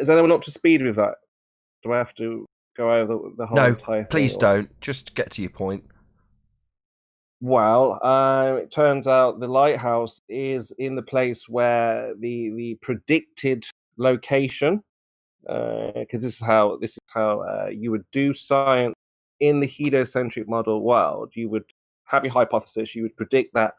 Is anyone up to speed with that? Do I have to go over the whole No, entire thing? please or- don't. Just get to your point. Well, it turns out the lighthouse is in the place where the predicted location, because this is how you would do science in the heliocentric model world. You would have your hypothesis. You would predict that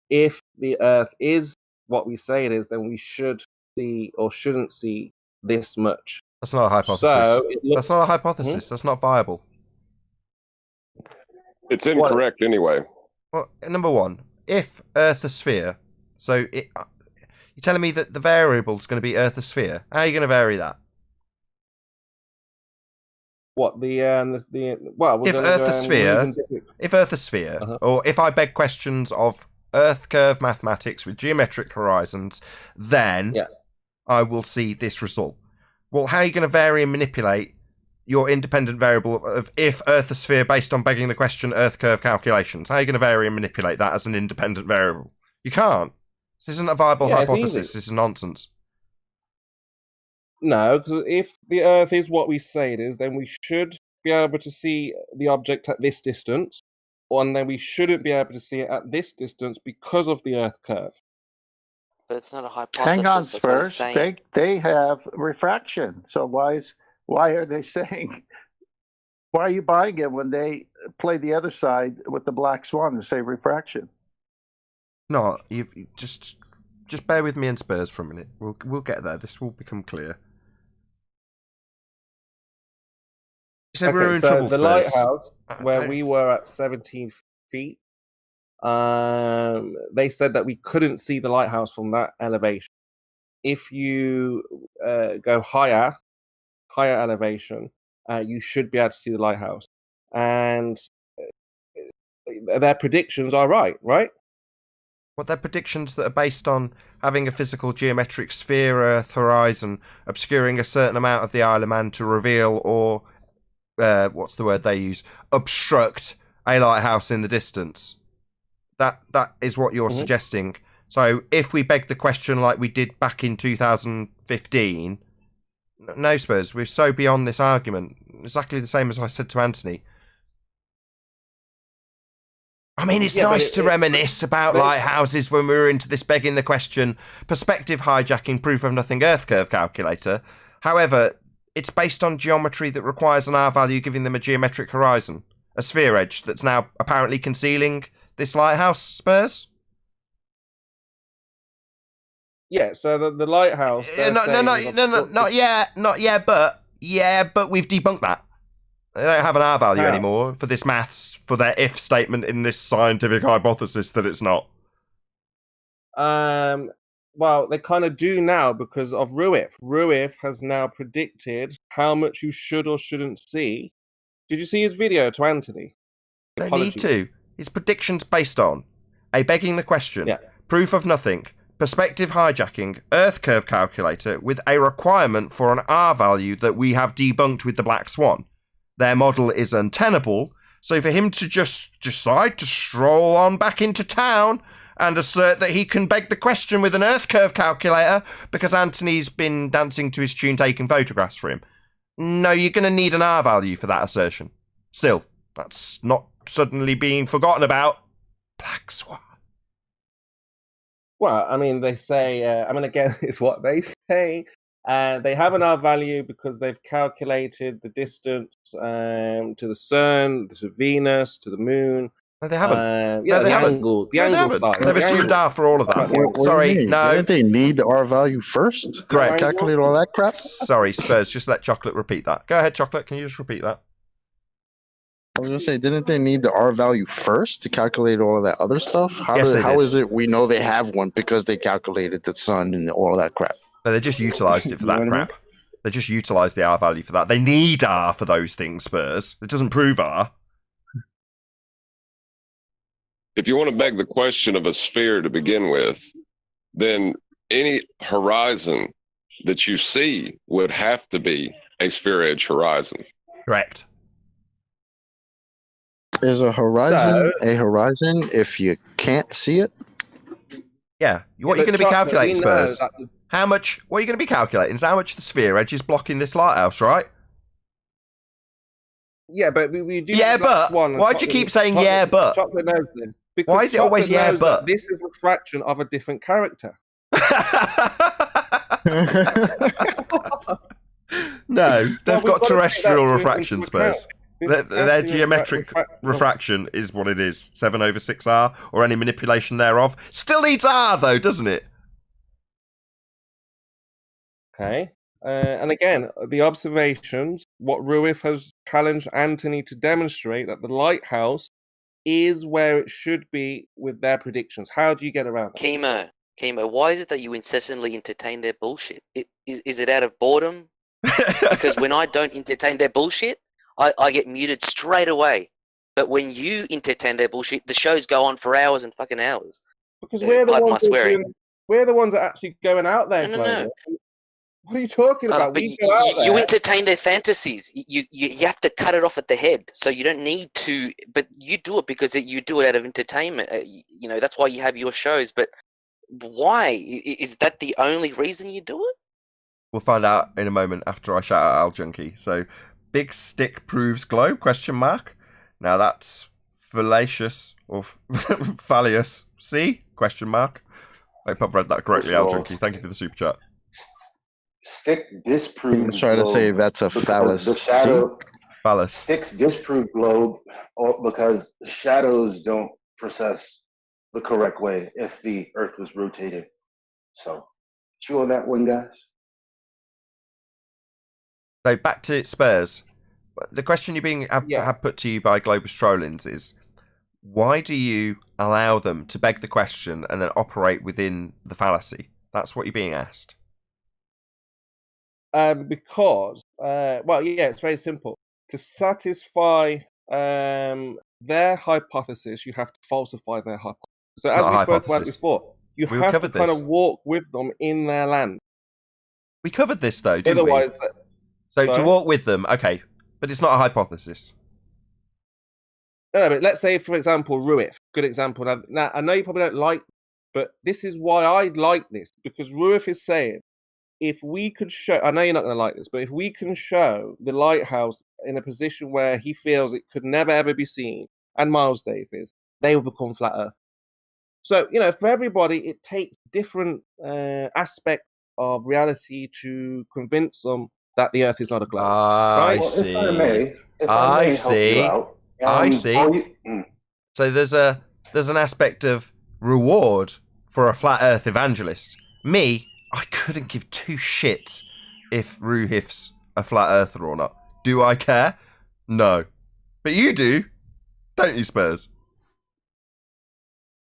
if the Earth is what we say it is, then we should see or shouldn't see this much. That's not a hypothesis. So That's not a hypothesis. That's not viable. It's incorrect anyway. Well, number one, if Earth a sphere, so you're telling me that the variable is going to be Earth a sphere. How are you going to vary that? What well? If Earth a sphere, or if I beg questions of Earth curve mathematics with geometric horizons, then I will see this result. Well, how are you going to vary and manipulate your independent variable of if Earth a sphere based on begging the question Earth curve calculations? How are you going to vary and manipulate that as an independent variable? You can't. This isn't a viable hypothesis. This is nonsense. No, because if the Earth is what we say it is, then we should be able to see the object at this distance, and then we shouldn't be able to see it at this distance because of the Earth curve. But it's not a hypothesis. Hang on, that's what it's Spurs. saying. They have refraction. So why are they saying? Why are you buying it when they play the other side with the black swan and say refraction? No, you just bear with me and Spurs for a minute. We'll get there. This will become clear. You said we were in trouble, the Spurs. lighthouse where we were at 17 feet. They said that we couldn't see the lighthouse from that elevation. If you go higher elevation, you should be able to see the lighthouse. And their predictions are right? What they're predictions that are based on having a physical geometric sphere Earth horizon obscuring a certain amount of the Isle of Man to reveal or what's the word they use? Obstruct a lighthouse in the distance. That is what you're suggesting. So if we beg the question like we did back in 2015, no, Spurs, we're so beyond this argument. Exactly the same as I said to Anthony. I mean, it's nice to reminisce about lighthouses when we were into this begging the question, perspective hijacking, proof of nothing Earth curve calculator. However, it's based on geometry that requires an R value giving them a geometric horizon, a sphere edge that's now apparently concealing this lighthouse, Spurs? Yeah, so the lighthouse... Not yet, but we've debunked that. They don't have an R value anymore for this maths, for their if statement in this scientific hypothesis that it's not. Well, they kind of do now because of Ruif. Ruif has now predicted how much you should or shouldn't see. Did you see his video to Anthony? They need to. His predictions based on a begging the question, proof of nothing, perspective hijacking, Earth curve calculator with a requirement for an R value that we have debunked with the Black Swan. Their model is untenable, so for him to just decide to stroll on back into town and assert that he can beg the question with an Earth curve calculator because Anthony's been dancing to his tune taking photographs for him. No, you're going to need an R value for that assertion. Still, that's not suddenly being forgotten about. Black Swan. Well, I mean, they say, again, it's what they say. They have an R value because they've calculated the distance to the Sun, to Venus, to the Moon. No, they haven't. Yeah, no, they haven't. Angle, the no, angle they haven't. side. They've assumed R for all of that. Sorry, no. Didn't they need the R value first? Correct. Calculate all that crap? Sorry, Spurs, just let Chocolate repeat that. Go ahead, Chocolate, can you just repeat that? I was going to say, didn't they need the R value first to calculate all of that other stuff? How did. is it we know they have one because they calculated the sun and all of that crap? No, they just utilised it for that crap. They just utilised the R value for that. They need R for those things, Spurs. It doesn't prove R. If you want to beg the question of a sphere to begin with, then any horizon that you see would have to be a sphere edge horizon. Correct. Is a horizon a horizon if you can't see it? Yeah. What are you going to be calculating, Spurs? How much? What are you going to be calculating? Is how much the sphere edge is blocking this lighthouse, right? Yeah, but we do. Yeah, but one. why'd you keep saying yeah, but? Chocolate knows this. Because Why is it always yeah, knows but? This is a fraction of a different character. No, they've got terrestrial refraction, Spurs. Their Their geometric refraction is what it is. 7/6R, or any manipulation thereof. Still needs R, though, doesn't it? Okay. And again, the observations, what Ruiff has challenged Anthony to demonstrate that the lighthouse is where it should be with their predictions. How do you get around that? Chemo, why is it that you incessantly entertain their bullshit? Is it out of boredom? Because when I don't entertain their bullshit, I get muted straight away. But when you entertain their bullshit, the shows go on for hours and fucking hours. Because we're the ones that are actually going out there. No. What are you talking about? But you entertain their fantasies. You have to cut it off at the head. So you don't need to. But you do it because you do it out of entertainment. That's why you have your shows. But why? Is that the only reason you do it? We'll find out in a moment after I shout out Al Junkie. So, big stick proves globe? ? Now that's fallacious or fallious. See? ? I hope I've read that correctly, Al Junkie. Thank you for the super chat. Stick disproves. I'm trying to say that's a phallus. The shadow. Phallus. Sticks disprove globe because shadows don't process the correct way if the Earth was rotating. So, chew on that one, guys. So back to Spurs. The question have put to you by Globus Trollins is, why do you allow them to beg the question and then operate within the fallacy? That's what you're being asked. Because, it's very simple. To satisfy their hypothesis, you have to falsify their hypothesis. So as we spoke about before, you have to kind of walk with them in their land. We covered this though, didn't we? So to walk with them, okay, but it's not a hypothesis. No, but let's say, for example, Ruiff, good example. Now, I know you probably don't like, but this is why I like this, because Ruiff is saying, if we could show, I know you're not going to like this, but if we can show the lighthouse in a position where he feels it could never ever be seen, and Miles Davis, they will become flat Earth. So, for everybody, it takes different aspects of reality to convince them that the Earth is not a globe. I see. I see. So there's an aspect of reward for a flat Earth evangelist. Me, I couldn't give two shits if Ruiff's a flat earther or not. Do I care? No. But you do, don't you, Spurs?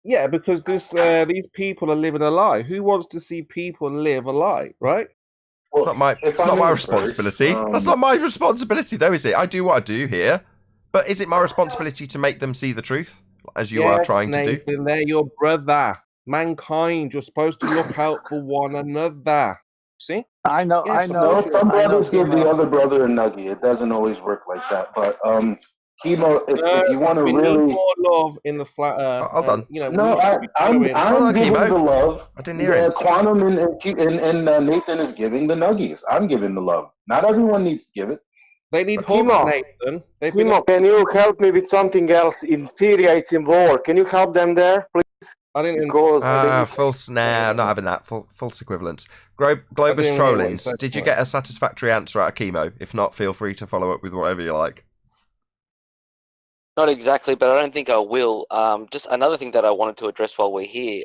Yeah, because these people are living a lie. Who wants to see people live a lie, right? Well, it's not my responsibility. That's not my responsibility, though, is it? I do what I do here. But is it my responsibility to make them see the truth, as you are trying to do? Nathan, they're your brother. Mankind, you're supposed to look out for one another. See? I know. Some brothers give the other brother a nugget. It doesn't always work like that. But Chemo, if you want to really need more love in the flat Earth. Hold on. I'm giving the love. I didn't hear it. Quantum and Nathan is giving the nuggies. I'm giving the love. Not everyone needs to give it. They need hope, Nathan. Chemo, can you help me with something else? In Syria, it's in war. Can you help them there, please? I didn't. False. Nah, not having that. False equivalence. Globus Trollins. Did you get a satisfactory answer out of Chemo? If not, feel free to follow up with whatever you like. Not exactly, but I don't think I will. Just another thing that I wanted to address while we're here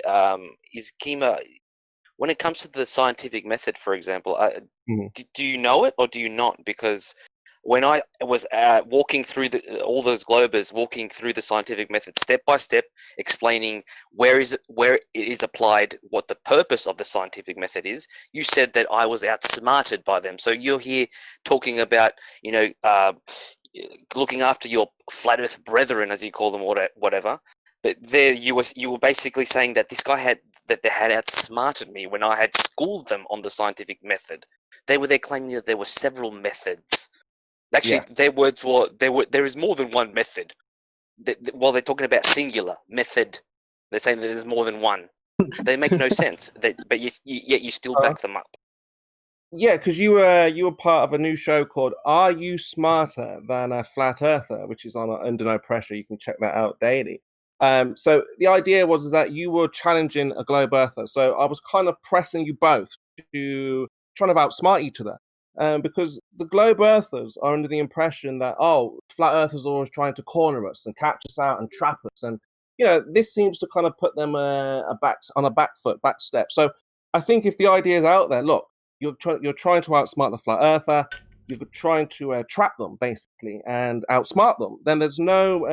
is Chemo. When it comes to the scientific method, for example, do you know it or do you not? Because when I was walking through all those globers, walking through the scientific method step by step, explaining where it is applied, what the purpose of the scientific method is, you said that I was outsmarted by them. So you're here talking about, looking after your flat Earth brethren, as you call them, or whatever. But there you were basically saying that this guy they had outsmarted me when I had schooled them on the scientific method. They were there claiming that there were several methods. Actually, their words were there is more than one method. While they're talking about singular method, they're saying that there's more than one. They make no sense. But yet you still back them up. Yeah, because you were part of a new show called "Are You Smarter Than a Flat Earther," which is on Under No Pressure. You can check that out daily. So the idea was that you were challenging a globe earther. So I was kind of pressing you both to trying to outsmart each other, because the globe earthers are under the impression that flat earthers are always trying to corner us and catch us out and trap us, and this seems to kind of put them on a back step. So I think if the idea is out there, look. You're trying to outsmart the flat earther. You're trying to trap them basically and outsmart them. Then there's no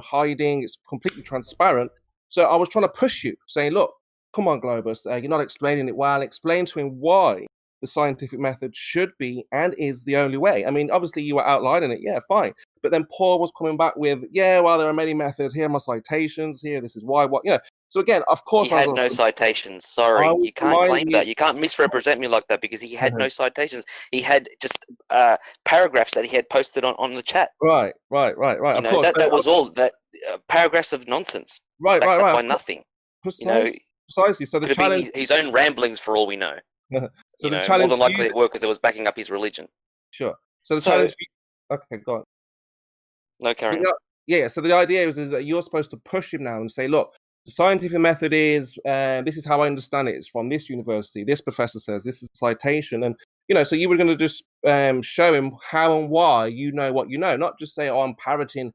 hiding. It's completely transparent. So I was trying to push you, saying, "Look, come on, Globus. You're not explaining it well. Explain to him why the scientific method should be and is the only way." I mean, obviously you were outlining it. Yeah, fine. But then Paul was coming back with, "Yeah, well, there are many methods. Here are my citations. Here, this is why. What So again, of course, he had no citations. Sorry, you can't claim that. You can't misrepresent me like that because he had no citations. He had just paragraphs that he had posted on the chat. Right. Of course, that was all. That paragraphs of nonsense. Right. By nothing. Precisely. So the challenge, been his own ramblings for all we know. So the challenge, more than likely, it worked because it was backing up his religion. Sure. So the challenge. Okay, go on. No, carry on. Yeah. So the idea is that you're supposed to push him now and say, "Look. The scientific method is, this is how I understand it. It's from this university. This professor says this is a citation." And, so you were going to just show him how and why you know what you know, not just say, I'm parroting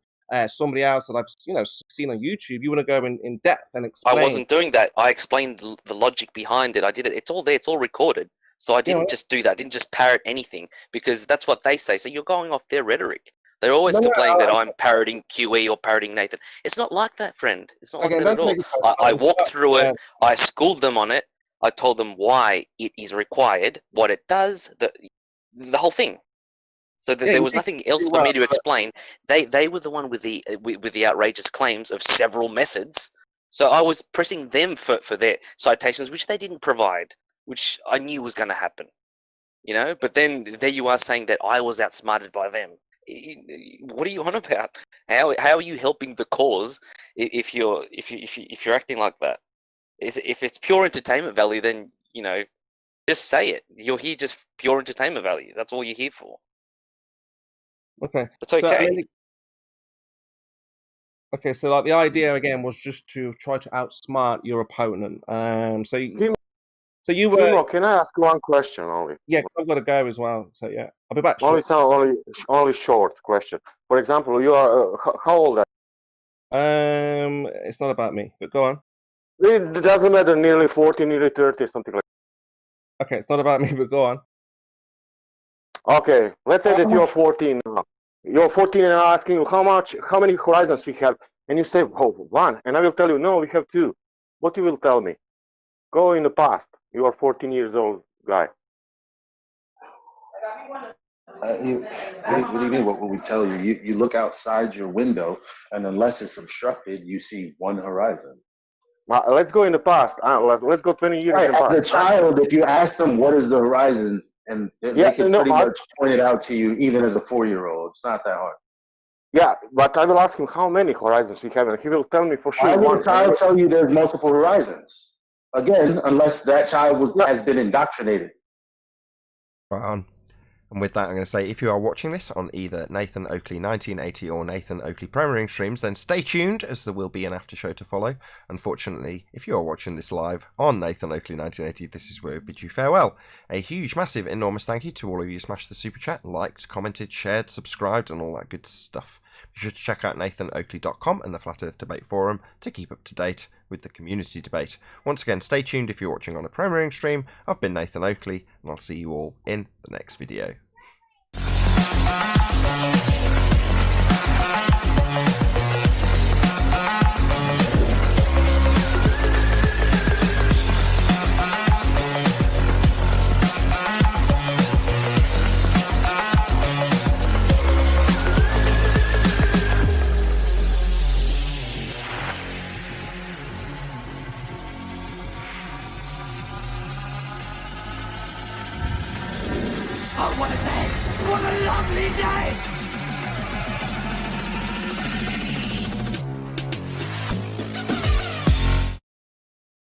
somebody else that I've, seen on YouTube. You want to go in depth and explain. I wasn't doing that. I explained the logic behind it. I did it. It's all there. It's all recorded. So I didn't just do that. I didn't just parrot anything because that's what they say. So you're going off their rhetoric. They're always complaining that I'm parroting QE or parroting Nathan. It's not like that, friend. It's not like that at all. I walked through it. I schooled them on it. I told them why it is required, what it does, the whole thing. So that there was nothing else for me to explain. They were the one with the outrageous claims of several methods. So I was pressing them for their citations, which they didn't provide, which I knew was going to happen. But then there you are saying that I was outsmarted by them. What are you on about? How are you helping the cause if you're acting like that? If it's pure entertainment value, then just say it. You're here just pure entertainment value. That's all you're here for. Okay, it's okay. So like the idea again was just to try to outsmart your opponent. So you were. Timo, can I ask one question only? Yeah, because I've got to go as well. So yeah, I'll be back. Only short question. For example, you are how old are you? It's not about me, but go on. It doesn't matter. Nearly 40, nearly 30, something like that. Okay, it's not about me, but go on. Okay, let's say that you're 14 now. You're 14 and I'm asking you how many horizons we have, and you say, one, and I will tell you, no, we have two. What you will tell me? Go in the past. You are 14 years old guy. What do you mean? What will we tell you? You look outside your window, and unless it's obstructed, you see one horizon. Let's go in the past. Let's go 20 years in the past. As a child, if you ask them what is the horizon, and they can pretty much point it out to you, even as a 4-year-old. It's not that hard. Yeah, but I will ask him how many horizons we have, and he will tell me for sure. I will tell you there's multiple horizons. Again, unless that child has been indoctrinated. Right on. And with that, I'm going to say, if you are watching this on either Nathan Oakley 1980 or Nathan Oakley Premiering streams, then stay tuned, as there will be an after show to follow. Unfortunately, if you are watching this live on Nathan Oakley 1980, this is where we bid you farewell. A huge, massive, enormous thank you to all of you who smashed the super chat, liked, commented, shared, subscribed, and all that good stuff. Be sure to check out nathanoakley.com and the Flat Earth Debate Forum to keep up to date with the community debate. Once again, stay tuned if you're watching on a premiering stream. I've been Nathan Oakley, and I'll see you all in the next video. Oh, what a day! What a lovely day!